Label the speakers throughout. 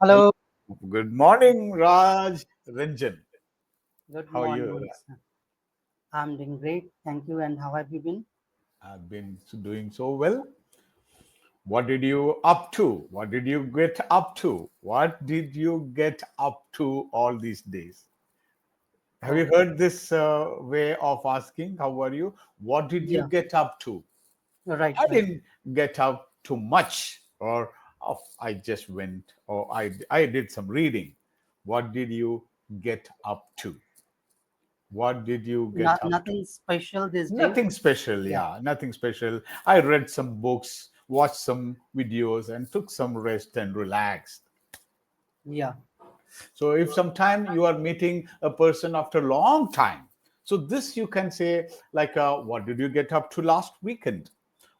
Speaker 1: Hello.
Speaker 2: Hello. Good morning, Raj Ranjan.
Speaker 1: Good
Speaker 2: How are you?
Speaker 1: morning. I'm doing great. Thank you. And how have you been?
Speaker 2: I've been doing so well. What did you up to? What did you get up to? What did you get up to all these days? Have you
Speaker 1: Oh,
Speaker 2: heard this way of asking? How are you? What did you
Speaker 1: yeah.
Speaker 2: get up to?
Speaker 1: Right,
Speaker 2: I
Speaker 1: right.
Speaker 2: didn't get up to much, or oh, I just went, or I did some reading. What did you get up to? What did you get up to?
Speaker 1: Nothing special these days.
Speaker 2: Nothing special,
Speaker 1: Yeah.
Speaker 2: yeah, nothing special. I read some books, watched some videos, and took some rest and relaxed.
Speaker 1: Yeah.
Speaker 2: So, if sometime you are meeting a person after a long time, so this you can say, like, what did you get up to last weekend?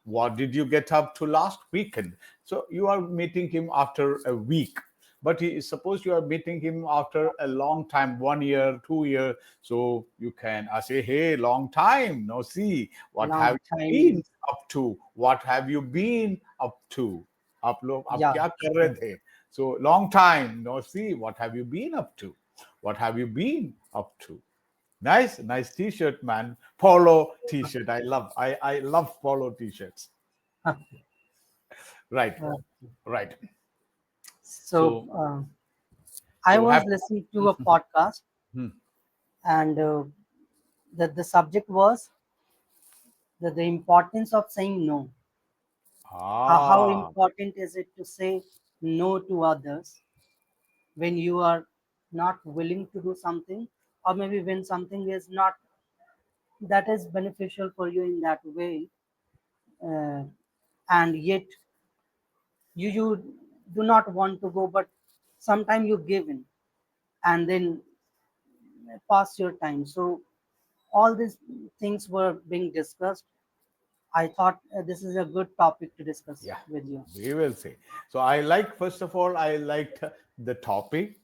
Speaker 2: What did you get up to last weekend? So, you are meeting him after a week. But suppose you are meeting him after a long time, 1 year, 2 year. So you can say, hey, long time, no see, what have
Speaker 1: Long
Speaker 2: you
Speaker 1: time.
Speaker 2: been up to? What have you been up to? आप लोग आप
Speaker 1: Yeah.
Speaker 2: क्या कर रहे
Speaker 1: Sure.
Speaker 2: थे? So long time no see. What have you been up to? What have you been up to? Nice, nice T-shirt, man. Polo T-shirt. I love polo T-shirts. Right,
Speaker 1: Uh,
Speaker 2: right.
Speaker 1: so
Speaker 2: So,
Speaker 1: I
Speaker 2: so
Speaker 1: was
Speaker 2: have
Speaker 1: listening to a podcast,
Speaker 2: hmm.
Speaker 1: and the subject was the importance of saying no. How
Speaker 2: Ah,
Speaker 1: important is it to say no to others when you are not willing to do something, or maybe when something is not that is beneficial for you in that way, uh, and yet you do not want to go, but sometimes you give in and then pass your time. So all these things were being discussed. I thought this is a good topic to discuss
Speaker 2: yeah,
Speaker 1: with you.
Speaker 2: we will say. So I like, first of all, I liked the topic.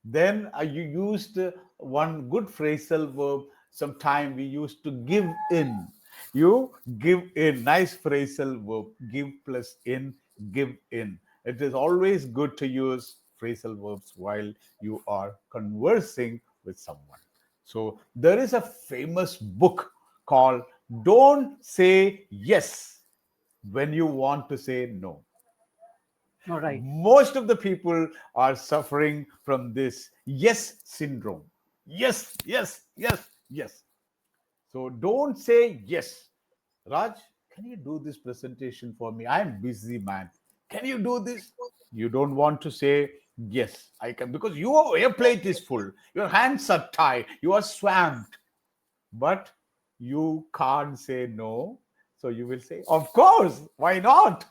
Speaker 2: Then you used one good phrasal verb. Sometime we used to give in. You give in. Nice phrasal verb. Give plus in. Give in. It is always good to use phrasal verbs while you are conversing with someone. So there is a famous book called "Don't Say Yes When You Want to Say No."
Speaker 1: All right.
Speaker 2: Most of the people are suffering from this yes syndrome. Yes, yes, yes, yes. So don't say yes. Raj, can you do this presentation for me? I'm busy, man. Can you do this? You don't want to say yes, I can, because your plate is full, your hands are tied, you are swamped, but you can't say no. So you will say, of course, why not?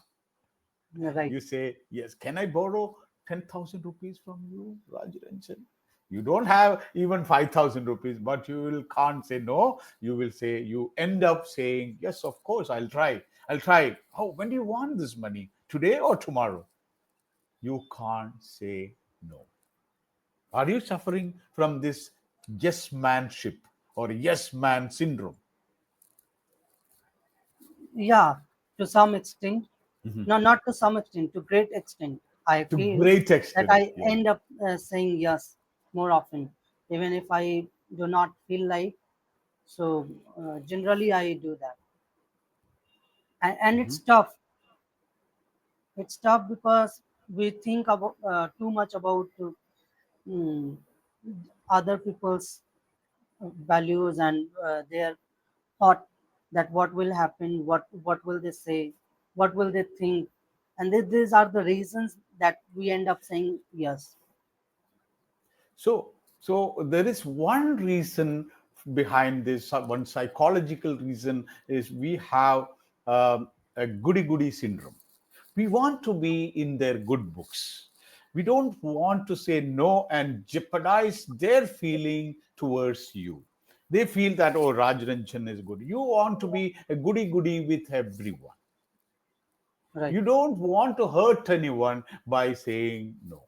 Speaker 1: Right.
Speaker 2: You say, yes, can I borrow 10,000 rupees from you, Rajaranjan? You don't have even 5,000 rupees, but you will can't say no. You will say, you end up saying, yes, of course, I'll try. I'll try. Oh, when do you want this money? Today or tomorrow? You can't say no. Are you suffering from this yes manship or yes man syndrome?
Speaker 1: Yeah, to some extent.
Speaker 2: Mhm.
Speaker 1: No, not to some extent, to great extent. I
Speaker 2: To
Speaker 1: feel
Speaker 2: great
Speaker 1: that
Speaker 2: extent.
Speaker 1: I
Speaker 2: Yeah.
Speaker 1: end up saying yes more often, even if I do not feel like. So generally, I do that, and
Speaker 2: Mhm.
Speaker 1: it's tough. It's tough because we think about too much about mm, other people's values and their thought, that what will happen, what will they say, what will they think, and these are the reasons that we end up saying yes.
Speaker 2: So there is one reason behind this. One psychological reason is we have a goody goody syndrome. We want to be in their good books. We don't want to say no and jeopardize their feeling towards you. They feel that, oh, Raj Ranjan is good. You want to be a goody goody with everyone.
Speaker 1: Right.
Speaker 2: You don't want to hurt anyone by saying no,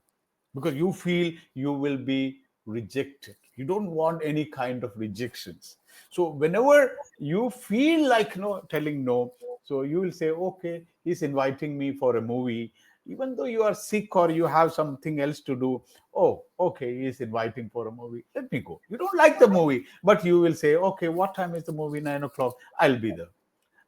Speaker 2: because you feel you will be rejected. You don't want any kind of rejections. So whenever you feel like no telling no, so you will say, okay, he's inviting me for a movie. Even though you are sick or you have something else to do, oh, okay, he's inviting for a movie. Let me go. You don't like the movie, but you will say, okay, what time is the movie? 9 o'clock. I'll be there.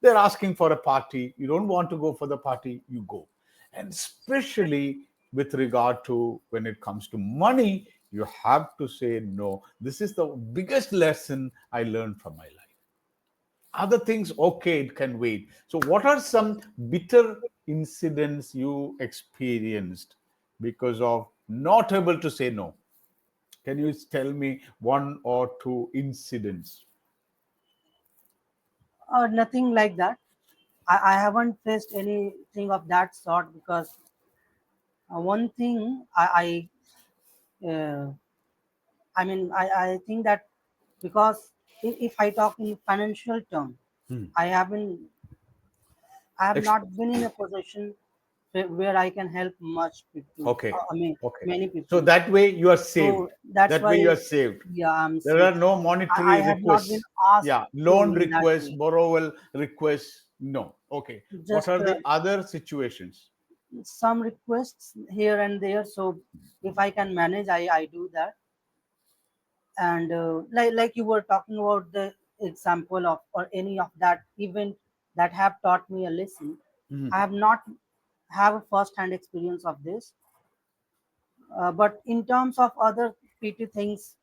Speaker 2: They're asking for a party. You don't want to go for the party, you go. And especially with regard to when it comes to money, you have to say no. This is the biggest lesson I learned from my life. Other things, okay, it can wait. So what are some bitter incidents you experienced because of not able to say no? Can you tell me one or two incidents?
Speaker 1: Nothing like that. I haven't faced anything of that sort because one thing I mean, I think that because if I talk in financial term,
Speaker 2: Hmm.
Speaker 1: I haven't, I have
Speaker 2: Ex-
Speaker 1: not been in a position where I can help much people.
Speaker 2: okay,
Speaker 1: I mean,
Speaker 2: okay.
Speaker 1: many
Speaker 2: So
Speaker 1: people.
Speaker 2: that way you are saved.
Speaker 1: So that's
Speaker 2: That way you
Speaker 1: why,
Speaker 2: are saved.
Speaker 1: yeah, I'm
Speaker 2: There are
Speaker 1: safe.
Speaker 2: no
Speaker 1: I
Speaker 2: monetary
Speaker 1: have not been
Speaker 2: requests.
Speaker 1: asked
Speaker 2: Yeah,
Speaker 1: to
Speaker 2: loan
Speaker 1: in that
Speaker 2: requests,
Speaker 1: way.
Speaker 2: borrowal requests. No. Okay. What
Speaker 1: Just
Speaker 2: are the other situations?
Speaker 1: some requests here and there. So if I can manage, I do that. And like you were talking about the example of or any of that event that have taught me a lesson.
Speaker 2: Mhm.
Speaker 1: I have not have a first hand experience of this, but in terms of other petty things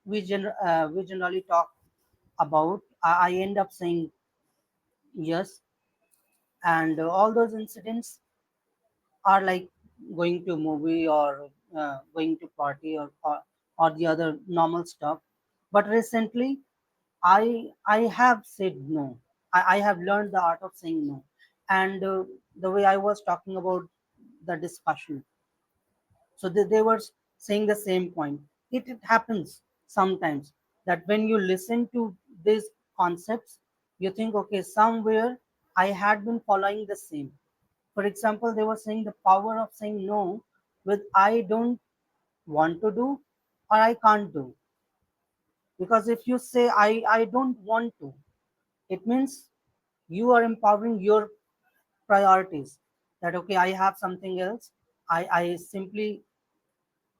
Speaker 1: we generally talk about, I end up saying yes. And all those incidents are like going to movie or going to party or the other normal stuff. But recently I have said no. I have learned the art of saying no. And the way I was talking about the discussion, so they were saying the same point. It happens sometimes that when you listen to these concepts, you think, okay, somewhere I had been following the same. For example, they were saying the power of saying no with I don't want to do or I can't do. Because if you say I don't want to, it means you are empowering your priorities. That okay, I have something else. I simply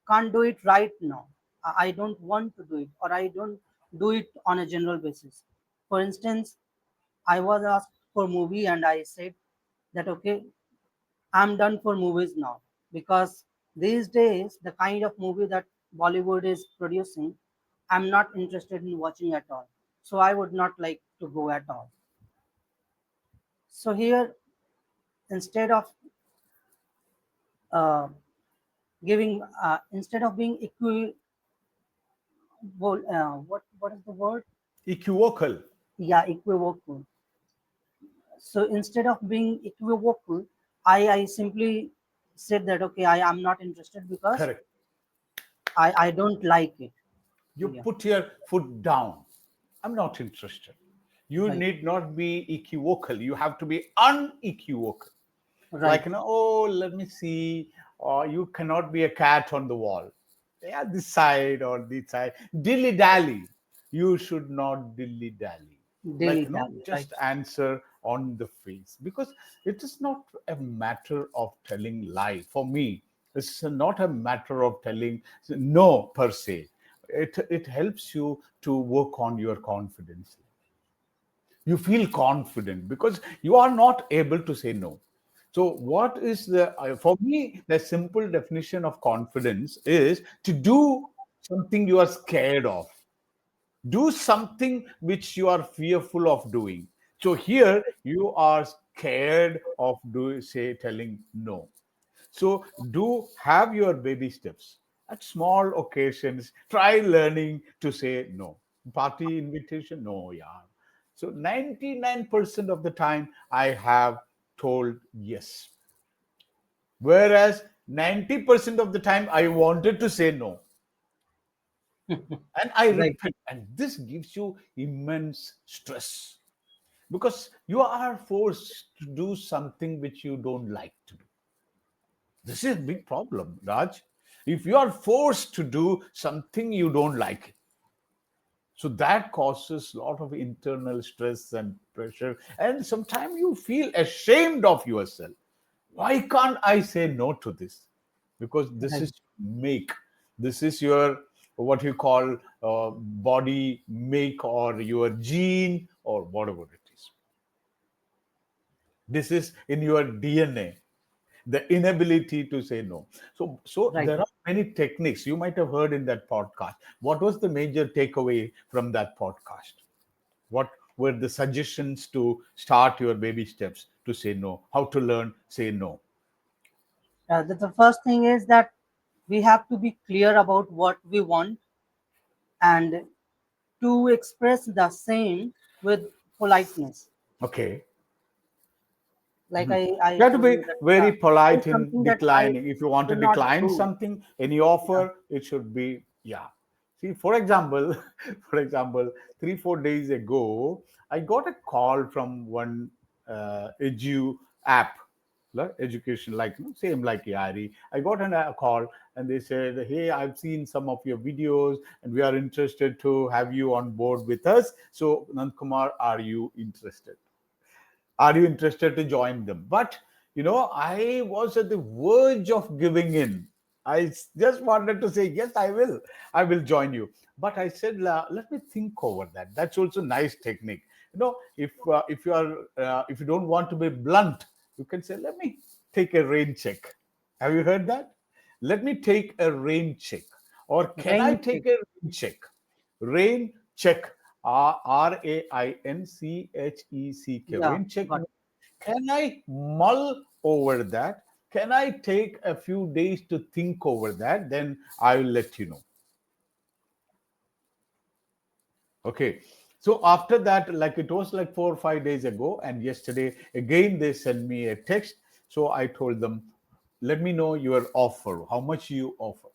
Speaker 1: can't do it right now. I don't want to do it, or I don't do it on a general basis. For instance, I was asked for movie and I said that okay, I'm done for movies now because these days the kind of movie that Bollywood is producing, I'm not interested in watching at all. So I would not like to go at all. So here, instead of uh, instead of being what is the word?
Speaker 2: Equivocal.
Speaker 1: Yeah, equivocal. So instead of being equivocal, I simply said that okay, I am not interested because
Speaker 2: Correct.
Speaker 1: I don't like it.
Speaker 2: You
Speaker 1: Yeah,
Speaker 2: put your foot down. I'm not interested. You
Speaker 1: right,
Speaker 2: need not be equivocal. You have to be unequivocal.
Speaker 1: right.
Speaker 2: Like, oh, let me see. Or you cannot be a cat on the wall. Yeah, this side or this side. Dilly dally. You should not dilly dally.
Speaker 1: Daily
Speaker 2: Like,
Speaker 1: dally, right?
Speaker 2: just answer on the face because it is not a matter of telling lie. For me, it's not a matter of telling no per se. It helps you to work on your confidence. You feel confident because you are not able to say no. So what is the for me the simple definition of confidence is to do something you are scared of, do something which you are fearful of doing. So here you are scared of do say telling no. So do have your baby steps at small occasions. Try learning to say no. Party invitation, no, yeah. So 99% of the time I have told yes. Whereas 90% of the time I wanted to say no. And I
Speaker 1: Right.
Speaker 2: repent. And this gives you immense stress because you are forced to do something which you don't like to do. This is a big problem, Raj. If you are forced to do something you don't like, so that causes a lot of internal stress and pressure, and sometimes you feel ashamed of yourself. Why can't I say no to this? Because this
Speaker 1: Right.
Speaker 2: is make. This is your what you call body make or your gene or whatever it is. This is in your DNA, the inability to say no. So
Speaker 1: Right.
Speaker 2: there are many techniques you might have heard in that podcast. What was the major takeaway from that podcast? What were the suggestions to start your baby steps to say no? How to learn say no?
Speaker 1: The first thing is that we have to be clear about what we want and to express the same with politeness.
Speaker 2: Okay.
Speaker 1: Like
Speaker 2: Mhm.
Speaker 1: I
Speaker 2: You have to
Speaker 1: told
Speaker 2: be
Speaker 1: you that,
Speaker 2: very
Speaker 1: there is
Speaker 2: polite in
Speaker 1: something that I
Speaker 2: declining. If you want to
Speaker 1: will not
Speaker 2: decline
Speaker 1: do.
Speaker 2: something, any
Speaker 1: Yeah,
Speaker 2: offer, it should be, yeah. See, for example, for example, 3, 4 days ago, I got a call from one edu app, like education, like same like Yari. I got a call and they said, "Hey, I've seen some of your videos and we are interested to have you on board with us. So, Nandkumar, are you interested? Are you interested to join them?" But I was at the verge of giving in. Just wanted to say, yes, I will join you. But I said, let me think over that. That's also nice technique. If you don't want to be blunt, you can say, let me take a rain check. Have you heard that? Let me take a rain check. Or can I
Speaker 1: rain check.
Speaker 2: take a rain check? Rain check. Rainchek.
Speaker 1: Yeah,
Speaker 2: Rain check.
Speaker 1: got
Speaker 2: Can I mull over that? Can I take a few days to think over that? Then I will let you know. Okay. So after that, like it was like 4 or 5 days ago, and yesterday again they sent me a text. So I told them, let me know your offer, how much you offer.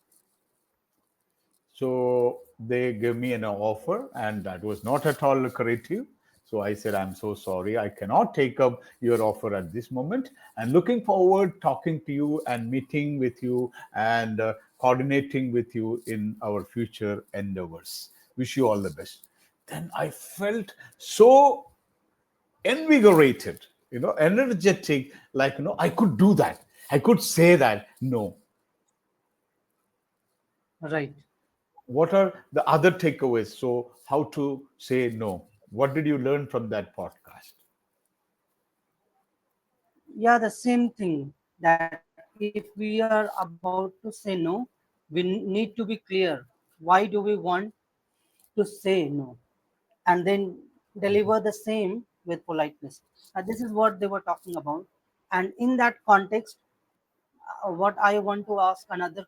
Speaker 2: So they gave me an offer, and that was not at all lucrative. So I said, I'm so sorry, I cannot take up your offer at this moment. And looking forward talking to you and meeting with you and coordinating with you in our future endeavors. Wish you all the best. Then I felt so invigorated, energetic, like, I could do that. I could say that no.
Speaker 1: right.
Speaker 2: What are the other takeaways? So, how to say no? What did you learn from that podcast?
Speaker 1: Yeah, the same thing that if we are about to say no, we need to be clear. Why do we want to say no? And then deliver the same with politeness. This is what they were talking about. And in that context, what I want to ask another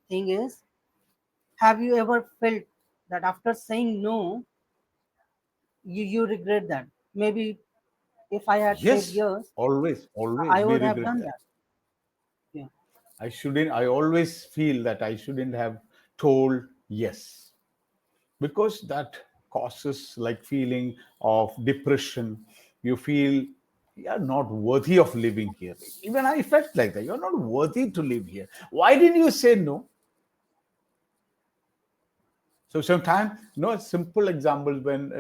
Speaker 1: thing is, have you ever felt that after saying no, you regret that? Maybe if I had said
Speaker 2: Yes,
Speaker 1: yes,
Speaker 2: always, always.
Speaker 1: I
Speaker 2: We
Speaker 1: would have
Speaker 2: regret
Speaker 1: done
Speaker 2: that.
Speaker 1: that. Yeah,
Speaker 2: I always feel that I shouldn't have told yes, because that causes like feeling of depression. You feel you're not worthy of living here. Even I felt like that. You're not worthy to live here. Why didn't you say no? So sometimes, simple examples when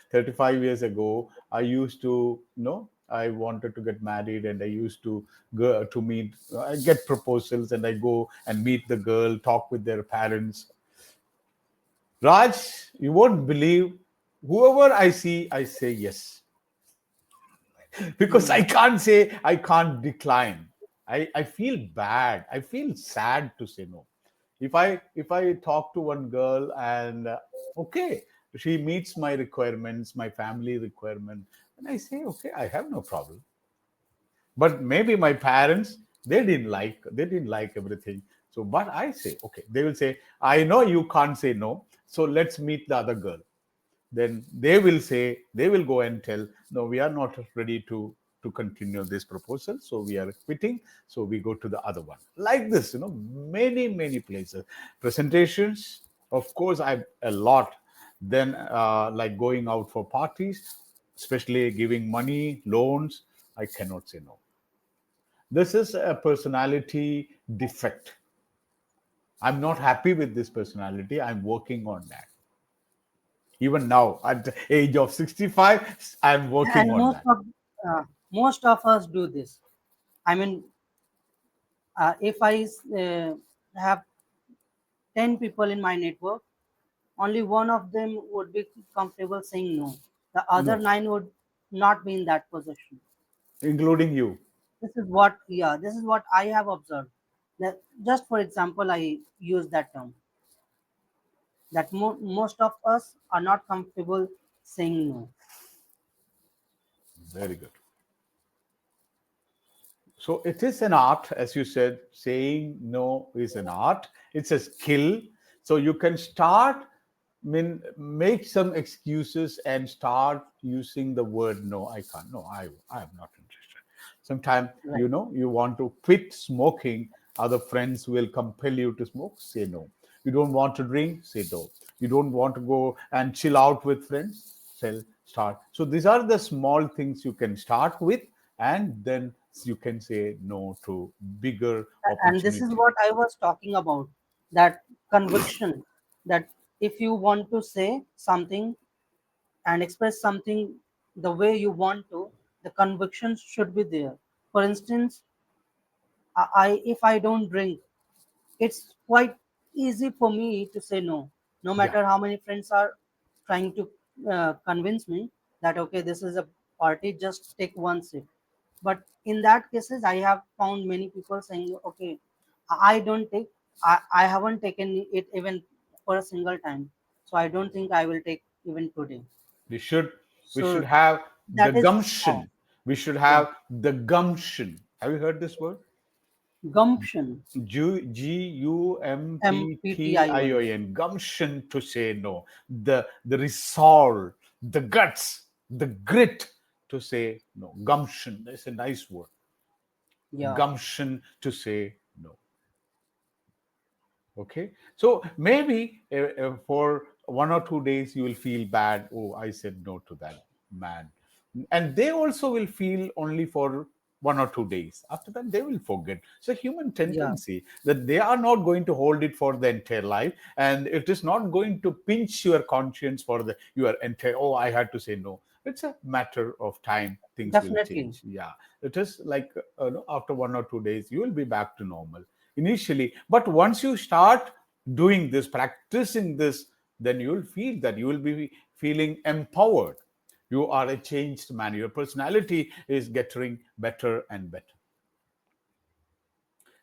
Speaker 2: 35 years ago, I used to, I wanted to get married and I used to go to meet, I get proposals and I go and meet the girl, talk with their parents. Raj, you won't believe, whoever I see, I say yes. Because I
Speaker 1: mm,
Speaker 2: can't say, I can't decline. I feel bad. I feel sad to say no. If I talk to one girl and okay, she meets my requirements, my family requirement, and I say okay, I have no problem. But maybe my parents, they didn't like everything. So but I say okay, they will say, I know you can't say no, so let's meet the other girl. Then they will go and tell, no, we are not ready to continue this proposal, so we are quitting. So we go to the other one, like this, many places, presentations, of course, I a lot. Then like going out for parties, especially giving money, loans, I cannot say no. This is a personality defect. I'm not happy with this personality. I'm working on that. Even now, at the age of 65, I'm working
Speaker 1: and
Speaker 2: on that.
Speaker 1: uh, most of us do this. I mean, if I have 10 people in my network, only one of them would be comfortable saying no. The other
Speaker 2: No,
Speaker 1: nine would not be in that position.
Speaker 2: including you.
Speaker 1: This is what I have observed. That just for example, I use that term that most of us are not comfortable saying no.
Speaker 2: Very good. So it is an art, as you said, saying no is an art. It's a skill. So you can start, make some excuses and start using the word no. I can't. No, I am not interested. Sometimes,
Speaker 1: Right.
Speaker 2: you want to quit smoking. Other friends will compel you to smoke. Say no. You don't want to drink. Say no. You don't want to go and chill out with friends. Start. So these are the small things you can start with, and then you can say no to bigger
Speaker 1: And this is
Speaker 2: opportunity.
Speaker 1: what I was talking about, that conviction, that if you want to say something and express something the way you want to, the conviction should be there. For instance, if I don't drink, it's quite easy for me to say no, no
Speaker 2: Yeah,
Speaker 1: matter how many friends are trying to convince me that okay, this is a party, just take one sip. But in that cases, I have found many people saying, okay, I don't take, I haven't taken it even for a single time, so I don't think I will take even today.
Speaker 2: we should we should
Speaker 1: So
Speaker 2: have the
Speaker 1: that is
Speaker 2: gumption. We should
Speaker 1: yeah,
Speaker 2: have the gumption. Have you heard this word?
Speaker 1: gumption,
Speaker 2: Gumption.
Speaker 1: MPTION.
Speaker 2: Gumption to say no. The resolve, the guts, the grit to say no. Gumption. That's a nice word.
Speaker 1: Yeah,
Speaker 2: Gumption to say no. Okay, so maybe for 1 or 2 days you will feel bad. Oh, I said no to that man, and they also will feel only for 1 or 2 days. After that, they will forget. It's a human
Speaker 1: yeah,
Speaker 2: tendency that they are not going to hold it for the entire life, and it is not going to pinch your conscience for the your entire. Oh, I had to say no. It's a matter of time. Things will
Speaker 1: definitely.
Speaker 2: change. Yeah, it is like no, after 1 or 2 days, you will be back to normal initially. But once you start doing this, practicing this, then you will feel that you will be feeling empowered. You are a changed man. Your personality is getting better and better.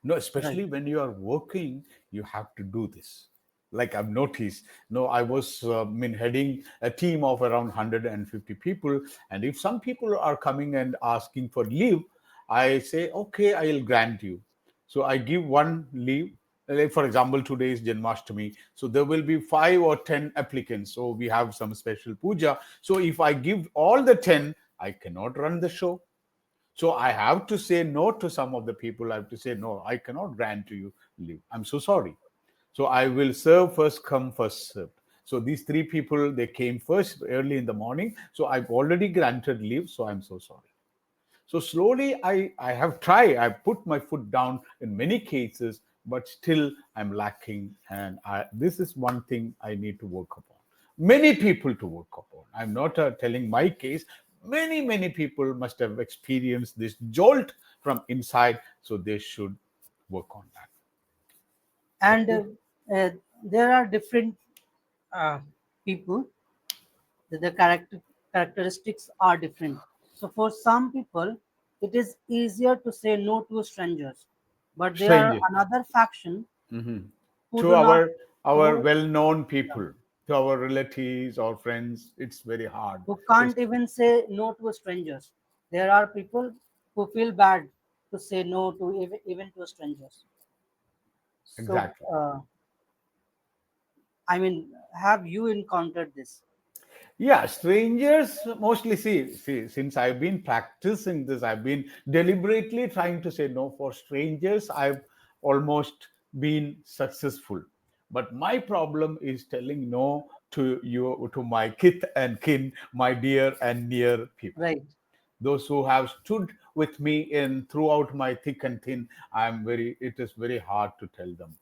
Speaker 2: No,
Speaker 1: Right.
Speaker 2: especially when you are working, you have to do this. Like I've noticed, no, I was heading a team of around 150 people, and if some people are coming and asking for leave, I say, okay, I'll grant you. So I give one leave. Like for example, today is Janmashtami, so there will be 5 or 10 applicants. So we have some special puja. So if I give all the 10, I cannot run the show. So I have to say no to some of the people. I have to say, no, I cannot grant to you leave. I'm so sorry. So I will serve first come, first served. So these three people, they came first early in the morning. So I've already granted leave. So I'm so sorry. So slowly I have tried, I put my foot down in many cases, but still I'm lacking. And this is one thing I need to work upon. Many people to work upon. I'm not telling my case. Many people must have experienced this jolt from inside. So they should work on that.
Speaker 1: And
Speaker 2: Okay.
Speaker 1: there are different uh, people, the characteristics are different. So for some people, it is easier to say no to strangers, but there are
Speaker 2: Stranger.
Speaker 1: another faction who
Speaker 2: To
Speaker 1: do not,
Speaker 2: our
Speaker 1: who
Speaker 2: well-known
Speaker 1: yeah,
Speaker 2: people, to our relatives or friends, it's very hard.
Speaker 1: who
Speaker 2: It's
Speaker 1: can't even say no to strangers. There are people who feel bad to say no to even to strangers. So
Speaker 2: exactly.
Speaker 1: I mean, have you encountered this?
Speaker 2: Yeah, strangers mostly since I've been practicing this, I've been deliberately trying to say no for strangers. I've almost been successful. But my problem is telling no to you, to my kith and kin, my dear and near people.
Speaker 1: Right.
Speaker 2: Those who have stood with me in throughout my thick and thin, it is very hard to tell them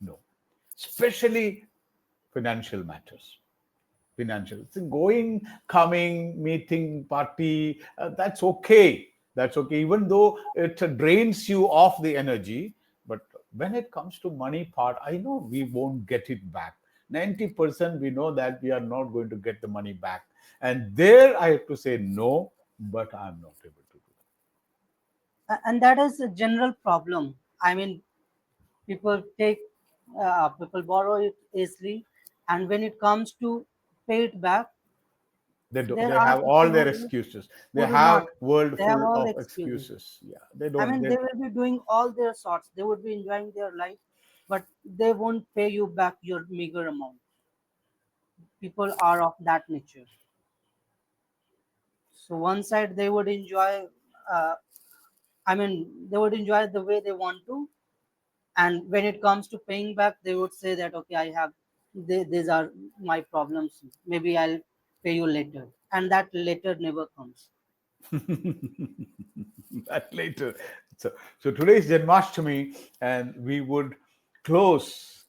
Speaker 2: no. Especially financial matters. Financial. So going, coming, meeting, party, that's okay. That's okay, even though it drains you of the energy. But when it comes to money part, I know we won't get it back. 90% we know that we are not going to get the money back. And there I have to say no, but I'm not able to do
Speaker 1: And that is a general problem. I mean, people take people borrow it easily, and when it comes to pay it back,
Speaker 2: that.
Speaker 1: there
Speaker 2: They
Speaker 1: are
Speaker 2: have all
Speaker 1: people
Speaker 2: their excuses. They
Speaker 1: who do not.
Speaker 2: have world
Speaker 1: They have
Speaker 2: full
Speaker 1: all
Speaker 2: of
Speaker 1: excuses.
Speaker 2: excuses. Yeah, they
Speaker 1: I
Speaker 2: don't.
Speaker 1: mean,
Speaker 2: They,
Speaker 1: they will be doing all their sorts. They would be enjoying their life, but they won't pay you back your meager amount. People are of that nature. So one side they would enjoy. Uh, I mean, they would enjoy the way they want to, and when it comes to paying back, they would say that okay, I have these are my problems. Maybe I'll pay you later, and that later never comes.
Speaker 2: that later. So today's Janmashtami, and we would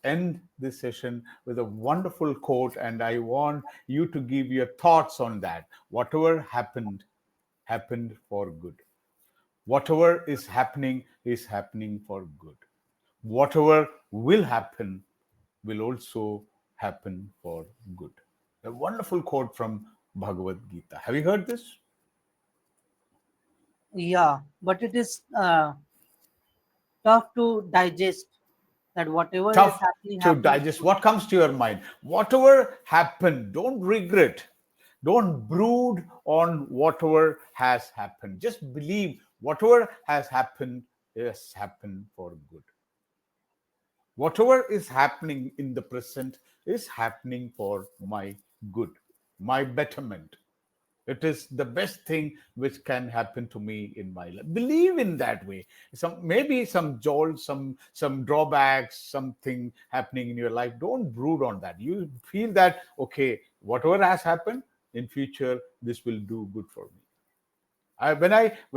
Speaker 2: end this session with a wonderful quote, and I want you to give your thoughts on that. Whatever happened, happened for good. Whatever is happening for good. Whatever will happen will also happen for good. A wonderful quote from Bhagavad Gita. Have you heard this?
Speaker 1: Yeah, but it is tough to digest that whatever is
Speaker 2: Tough to
Speaker 1: happening
Speaker 2: digest.
Speaker 1: for
Speaker 2: What comes to your mind? Whatever happened, don't regret. Don't brood on whatever has happened. Just believe whatever has happened for good. Whatever is happening in the present is happening for my good, my betterment. It is the best thing which can happen to me in my life. Believe in that way. Some maybe some jolt, some drawbacks, something happening in your life. Don't brood on that. You feel that okay, whatever has happened in future, this will do good for me. When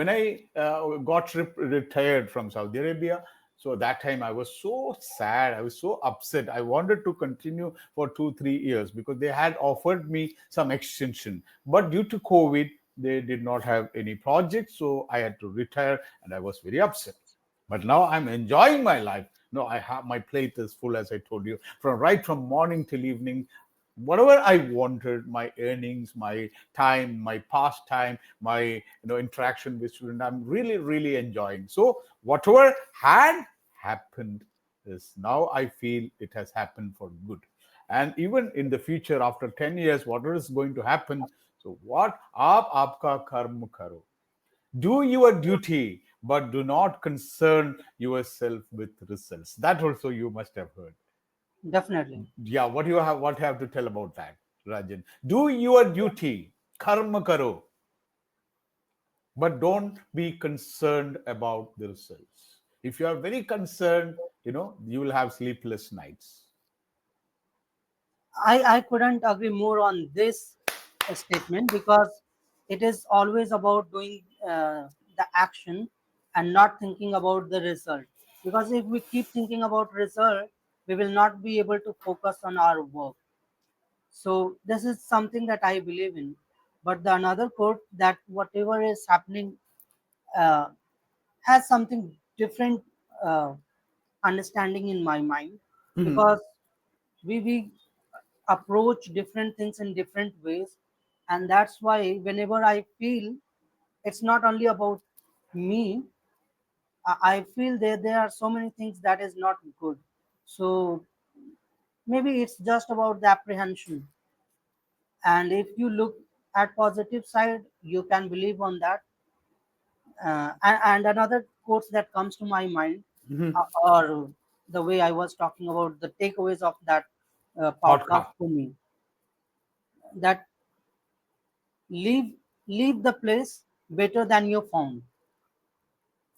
Speaker 2: I got retired from Saudi Arabia, so that time I was so sad. I was so upset. I wanted to continue for 2 3 years because they had offered me some extension, but due to COVID, they did not have any project, so I had to retire, and I was very upset. But now I'm enjoying my life. No, I have my plate is full, as I told you, from morning till evening. Whatever I wanted, my earnings, my time, my pastime, my interaction with students, I'm really, really enjoying. So whatever had happened is now I feel it has happened for good. And even in the future, after 10 years, whatever is going to happen, so what aap aapka karm karo, do your duty, but do not concern yourself with results. That also you must have heard.
Speaker 1: definitely.
Speaker 2: Yeah, what you have to tell about that, Rajan? Do your duty, karma karo, but don't be concerned about the results. If you are very concerned, you will have sleepless nights.
Speaker 1: I couldn't agree more on this statement because it is always about doing the action and not thinking about the result. Because if we keep thinking about result, we will not be able to focus on our work. So this is something that I believe in. But the another quote that whatever is happening uh, has something different uh, understanding in my mind
Speaker 2: Mhm.
Speaker 1: because we approach different things in different ways, and that's why whenever I feel it's not only about me, I feel there are so many things that is not good. So maybe it's just about the apprehension, and if you look at positive side you can believe on that. And another quote that comes to my mind,
Speaker 2: Mhm.
Speaker 1: or the way I was talking about the takeaways of that podcast
Speaker 2: Podcast.
Speaker 1: for me, that leave leave the place better than you found.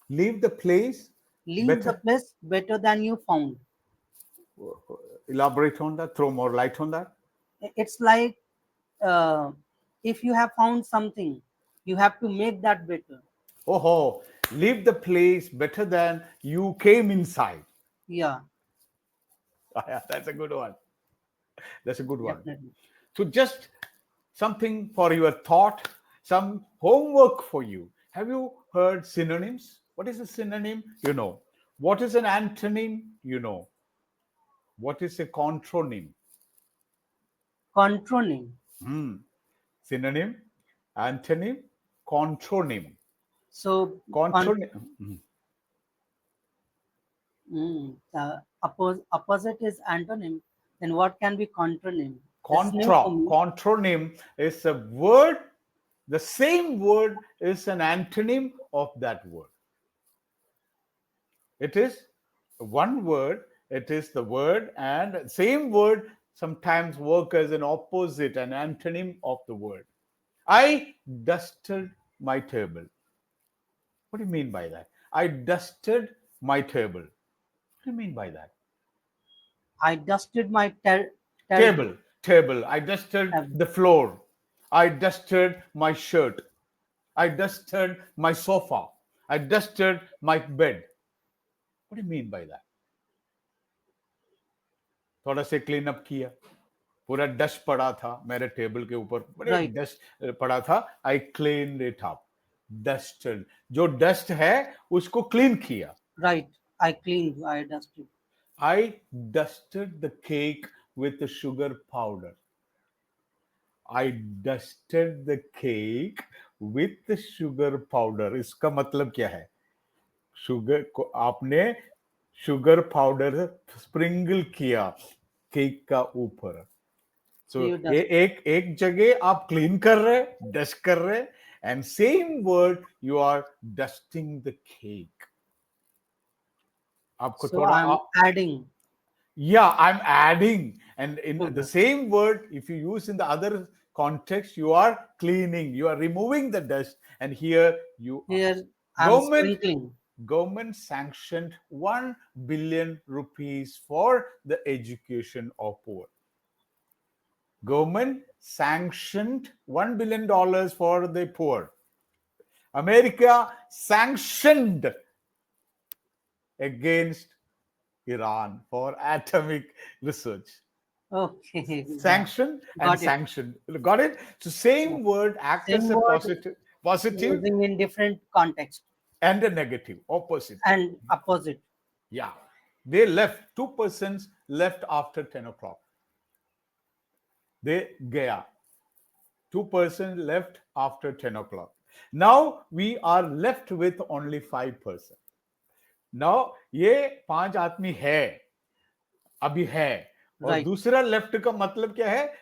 Speaker 2: Leave the place
Speaker 1: Leave the
Speaker 2: better.
Speaker 1: place better than you found.
Speaker 2: Elaborate on that. Throw more light on that.
Speaker 1: It's like uh, if you have found something, you have to make that better.
Speaker 2: Oh, leave the place better than you came inside.
Speaker 1: Yeah,
Speaker 2: That's a good one. That's a good one.
Speaker 1: definitely.
Speaker 2: So just something for your thought, some homework for you. Have you heard synonyms? What is a synonym? You know. What is an antonym? You know. What is a contronym?
Speaker 1: Contronym.
Speaker 2: Hmm. Synonym, antonym, contronym.
Speaker 1: So,
Speaker 2: Contronym.
Speaker 1: opposite is antonym. Then what can be contronym? This is new for
Speaker 2: Contra.
Speaker 1: me.
Speaker 2: Contronym is a word. The same word is an antonym of that word. It is one word. It is the word, and same word sometimes work as an opposite, an antonym of the word. I dusted my table. What do you mean by that? I dusted my table. What do you mean by that?
Speaker 1: I dusted my terrible.
Speaker 2: Table. I dusted the floor. I dusted my shirt. I dusted my sofa. I dusted my bed. What do you mean by that? थोड़ा से clean up किया, पूरा dust पड़ा था मेरे table के ऊपर, बड़े
Speaker 1: Right,
Speaker 2: डस्ट पड़ा था. I clean it up. Dusted, जो डस्ट है उसको क्लीन किया.
Speaker 1: right. I cleaned. I dusted.
Speaker 2: I dusted the cake with sugar powder. I dusted the cake with sugar powder. इसका मतलब क्या है? शुगर को आपने शुगर पाउडर स्प्रिंगल किया केक का ऊपर.
Speaker 1: So
Speaker 2: सो
Speaker 1: you
Speaker 2: ये
Speaker 1: dust.
Speaker 2: एक जगह आप क्लीन कर रहे, डस्ट कर रहे, and same word you are dusting the cake. आपको
Speaker 1: So
Speaker 2: थोड़ा
Speaker 1: I'm adding
Speaker 2: yeah, I'm adding, and in the
Speaker 1: sugar.
Speaker 2: same word, if you use in the other context, you are cleaning, you are removing the dust, and here you are.
Speaker 1: Here I'm
Speaker 2: Government
Speaker 1: sprinkling.
Speaker 2: government sanctioned 1 billion rupees for the education of poor. Government sanctioned $1 billion for the poor. America sanctioned against Iran for atomic research.
Speaker 1: Okay, yeah.
Speaker 2: Sanction and
Speaker 1: Got it.
Speaker 2: sanction. Got it? So
Speaker 1: Yeah.
Speaker 2: same word act as
Speaker 1: Same
Speaker 2: a
Speaker 1: word
Speaker 2: positive
Speaker 1: using in different context
Speaker 2: and a negative, opposite.
Speaker 1: and opposite.
Speaker 2: Yeah. They left, two persons left after 10 o'clock. They gaya. Two persons left after 10 o'clock. Now we are left with only 5 persons. Now ये पांच आदमी है, अभी है, और
Speaker 1: Right.
Speaker 2: दूसरा left का मतलब क्या है?